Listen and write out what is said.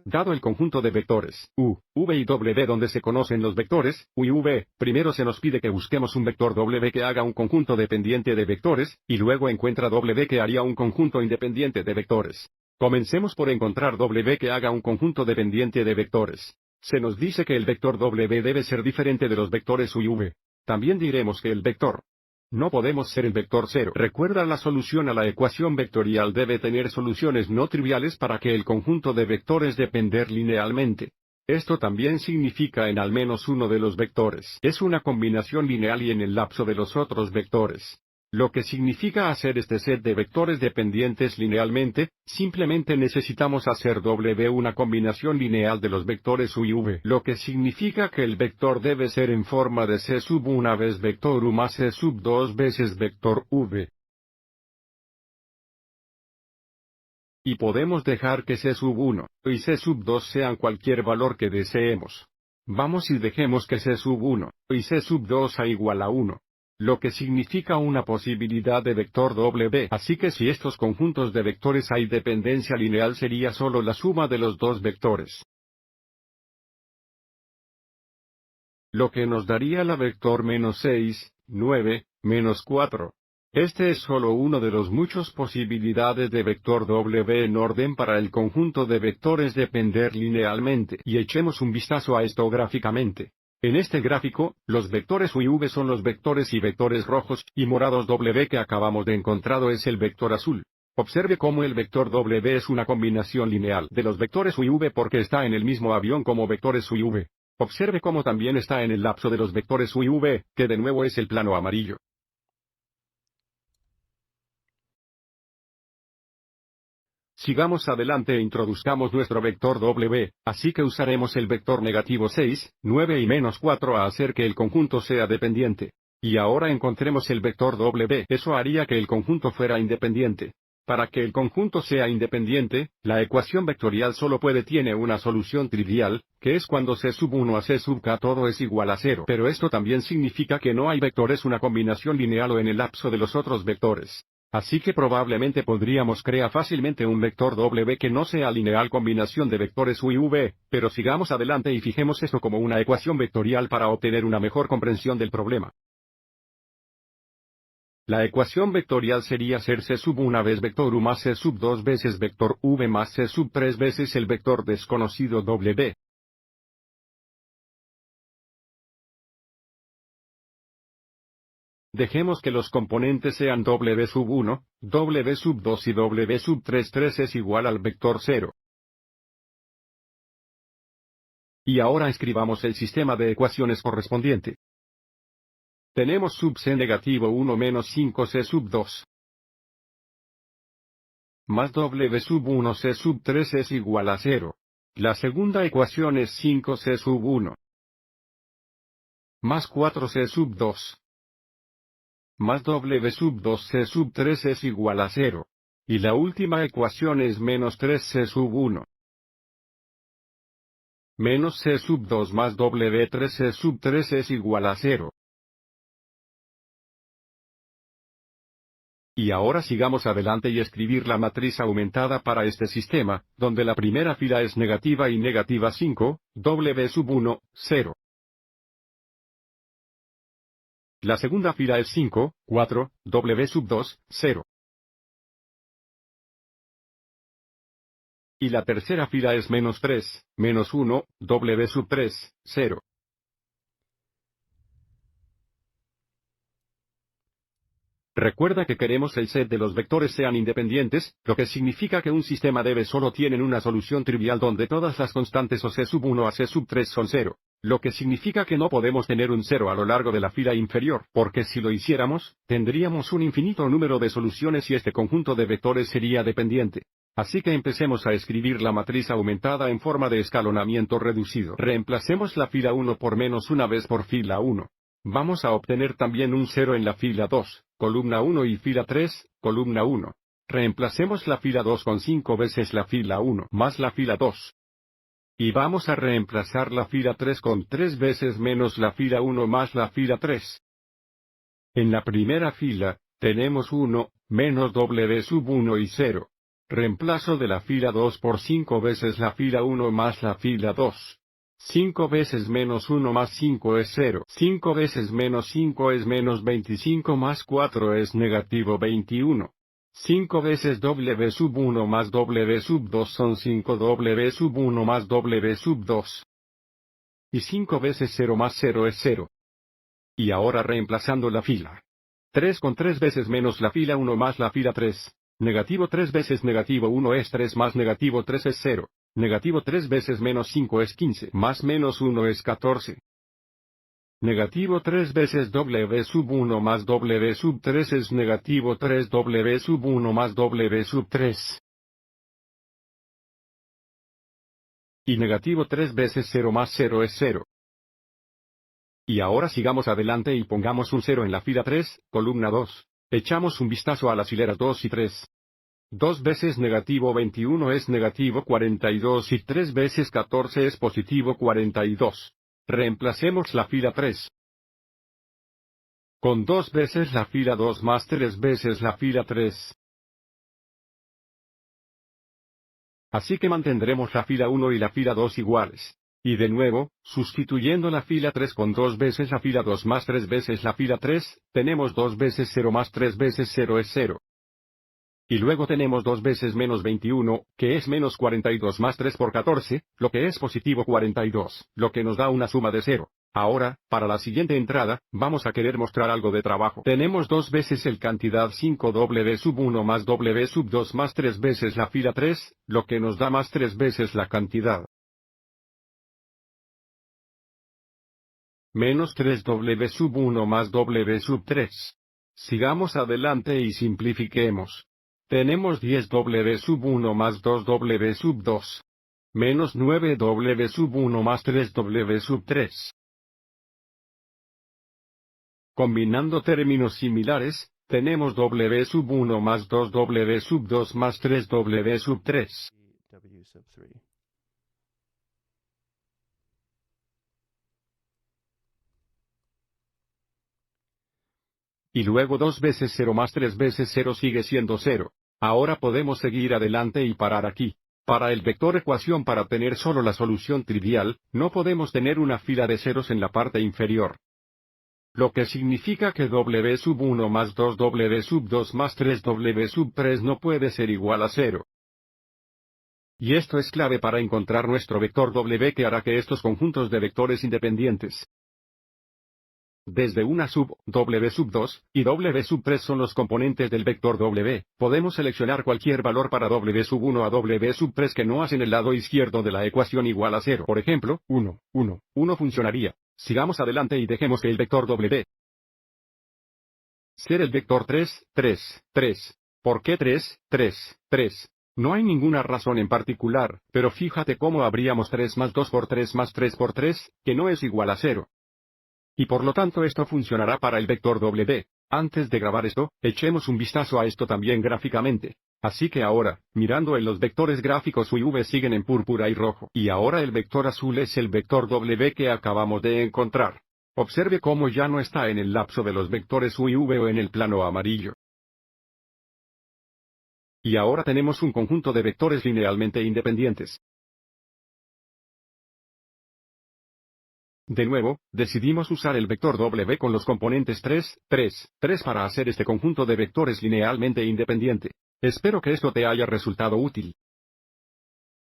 Dado el conjunto de vectores U, V y W donde se conocen los vectores U y V, primero se nos pide que busquemos un vector W que haga un conjunto dependiente de vectores, y luego encuentra W que haría un conjunto independiente de vectores. Comencemos por encontrar W que haga un conjunto dependiente de vectores. Se nos dice que el vector W debe ser diferente de los vectores U y V. También diremos que el vector no podemos ser el vector 0. Recuerda, la solución a la ecuación vectorial debe tener soluciones no triviales para que el conjunto de vectores depender linealmente. Esto también significa en al menos uno de los vectores es una combinación lineal y en el lapso de los otros vectores. Lo que significa hacer este set de vectores dependientes linealmente, simplemente necesitamos hacer W una combinación lineal de los vectores U y V, lo que significa que el vector debe ser en forma de C sub 1 vez vector U más C sub 2 veces vector V. Y podemos dejar que C sub 1 y C sub 2 sean cualquier valor que deseemos. Vamos y dejemos que C sub 1 y C sub 2 a igual a 1. Lo que significa una posibilidad de vector W. Así que si estos conjuntos de vectores hay dependencia lineal, sería solo la suma de los dos vectores. Lo que nos daría la vector menos 6, 9, menos 4. Este es solo uno de los muchos posibilidades de vector W en orden para el conjunto de vectores depender linealmente. Y echemos un vistazo a esto gráficamente. En este gráfico, los vectores U y V son los vectores y vectores rojos y morados. W que acabamos de encontrar es el vector azul. Observe cómo el vector W es una combinación lineal de los vectores U y V porque está en el mismo avión como vectores U y V. Observe cómo también está en el lapso de los vectores U y V, que de nuevo es el plano amarillo. Sigamos adelante e introduzcamos nuestro vector W, así que usaremos el vector negativo 6, 9 y menos 4 a hacer que el conjunto sea dependiente. Y ahora encontremos el vector W, eso haría que el conjunto fuera independiente. Para que el conjunto sea independiente, la ecuación vectorial solo tiene una solución trivial, que es cuando C sub 1 a C sub k todo es igual a 0. Pero esto también significa que no hay vectores una combinación lineal o en el lapso de los otros vectores. Así que probablemente podríamos crear fácilmente un vector W que no sea lineal combinación de vectores U y V, pero sigamos adelante y fijemos esto como una ecuación vectorial para obtener una mejor comprensión del problema. La ecuación vectorial sería ser C sub 1 vez vector U más C sub 2 veces vector V más C sub 3 veces el vector desconocido W. Dejemos que los componentes sean W sub 1, W sub 2 y W sub 3. 3 es igual al vector 0. Y ahora escribamos el sistema de ecuaciones correspondiente. Tenemos sub C negativo 1 menos 5C sub 2. Más W sub 1 C sub 3 es igual a 0. La segunda ecuación es 5C sub 1. Más 4C sub 2. Más W sub 2C sub 3 es igual a 0. Y la última ecuación es menos 3C sub 1. Menos C sub 2 más W3C sub 3 es igual a 0. Y ahora sigamos adelante y escribir la matriz aumentada para este sistema, donde la primera fila es negativa y negativa 5, W sub 1, 0. La segunda fila es 5, 4, W sub 2, 0. Y la tercera fila es menos 3, menos 1, W sub 3, 0. Recuerda que queremos el set de los vectores sean independientes, lo que significa que un sistema solo tienen una solución trivial donde todas las constantes o C sub 1 a C sub 3 son 0. Lo que significa que no podemos tener un 0 a lo largo de la fila inferior, porque si lo hiciéramos, tendríamos un infinito número de soluciones y este conjunto de vectores sería dependiente. Así que empecemos a escribir la matriz aumentada en forma de escalonamiento reducido. Reemplacemos la fila 1 por menos una vez por fila 1. Vamos a obtener también un 0 en la fila 2, columna 1 y fila 3, columna 1. Reemplacemos la fila 2 con 5 veces la fila 1 más la fila 2. Y vamos a reemplazar la fila 3 con 3 veces menos la fila 1 más la fila 3. En la primera fila, tenemos 1, menos W sub 1 y 0. Reemplazo de la fila 2 por 5 veces la fila 1 más la fila 2. 5 veces menos 1 más 5 es 0. 5 veces menos 5 es menos 25 más 4 es negativo 21. 5 veces W sub 1 más W sub 2 son 5 W sub 1 más W sub 2. Y 5 veces 0 más 0 es 0. Y ahora reemplazando la fila 3 con 3 veces menos la fila 1 más la fila 3. Negativo 3 veces negativo 1 es 3 más negativo 3 es 0. Negativo 3 veces menos 5 es 15 más menos 1 es 14. Negativo 3 veces W sub 1 más W sub 3 es negativo 3 W sub 1 más W sub 3. Y negativo 3 veces 0 más 0 es 0. Y ahora sigamos adelante y pongamos un 0 en la fila 3, columna 2. Echamos un vistazo a las hileras 2 y 3. 2 veces negativo 21 es negativo 42 y 3 veces 14 es positivo 42. Reemplacemos la fila 3 con 2 veces la fila 2 más 3 veces la fila 3. Así que mantendremos la fila 1 y la fila 2 iguales. Y de nuevo, sustituyendo la fila 3 con 2 veces la fila 2 más 3 veces la fila 3, tenemos 2 veces 0 más 3 veces 0 es 0. Y luego tenemos 2 veces menos 21, que es menos 42 más 3 por 14, lo que es positivo 42, lo que nos da una suma de 0. Ahora, para la siguiente entrada, vamos a querer mostrar algo de trabajo. Tenemos 2 veces el cantidad 5 W sub 1 más W sub 2 más 3 veces la fila 3, lo que nos da más 3 veces la cantidad. Menos 3 W sub 1 más W sub 3. Sigamos adelante y simplifiquemos. Tenemos 10 W sub 1 más 2 W sub 2. Menos 9 W sub 1 más 3 W sub 3. Combinando términos similares, tenemos W sub 1 más 2 W sub 2 más 3 W sub 3. W sub 3. Y luego 2 veces 0 más 3 veces 0 sigue siendo 0. Ahora podemos seguir adelante y parar aquí. Para el vector ecuación para tener solo la solución trivial, no podemos tener una fila de ceros en la parte inferior. Lo que significa que W sub 1 más 2 W sub 2 más 3 W sub 3 no puede ser igual a 0. Y esto es clave para encontrar nuestro vector W que hará que estos conjuntos de vectores independientes desde una sub, W sub 2, y W sub 3 son los componentes del vector W, podemos seleccionar cualquier valor para W sub 1 a W sub 3 que no hacen el lado izquierdo de la ecuación igual a 0. Por ejemplo, 1, 1, 1 funcionaría. Sigamos adelante y dejemos que el vector W ser el vector 3, 3, 3. ¿Por qué 3, 3, 3? No hay ninguna razón en particular, pero fíjate cómo habríamos 3 más 2 por 3 más 3 por 3, que no es igual a 0. Y por lo tanto esto funcionará para el vector W. Antes de grabar esto, echemos un vistazo a esto también gráficamente. Así que ahora, mirando en los vectores gráficos U y V siguen en púrpura y rojo. Y ahora el vector azul es el vector W que acabamos de encontrar. Observe cómo ya no está en el lapso de los vectores U y V o en el plano amarillo. Y ahora tenemos un conjunto de vectores linealmente independientes. De nuevo, decidimos usar el vector W con los componentes 3, 3, 3 para hacer este conjunto de vectores linealmente independiente. Espero que esto te haya resultado útil.